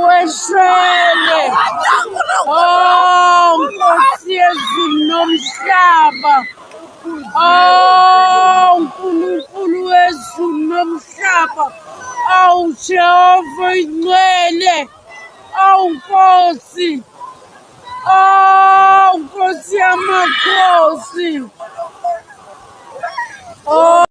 Aweshele. Oh, Nkosi yezulu nomhlaba. Oh, uNkulunkulu wezulu nomhlaba. Awu Jehova ingcwele. Awu Nkosi. Oh, Nkosi yamakhosi. Oh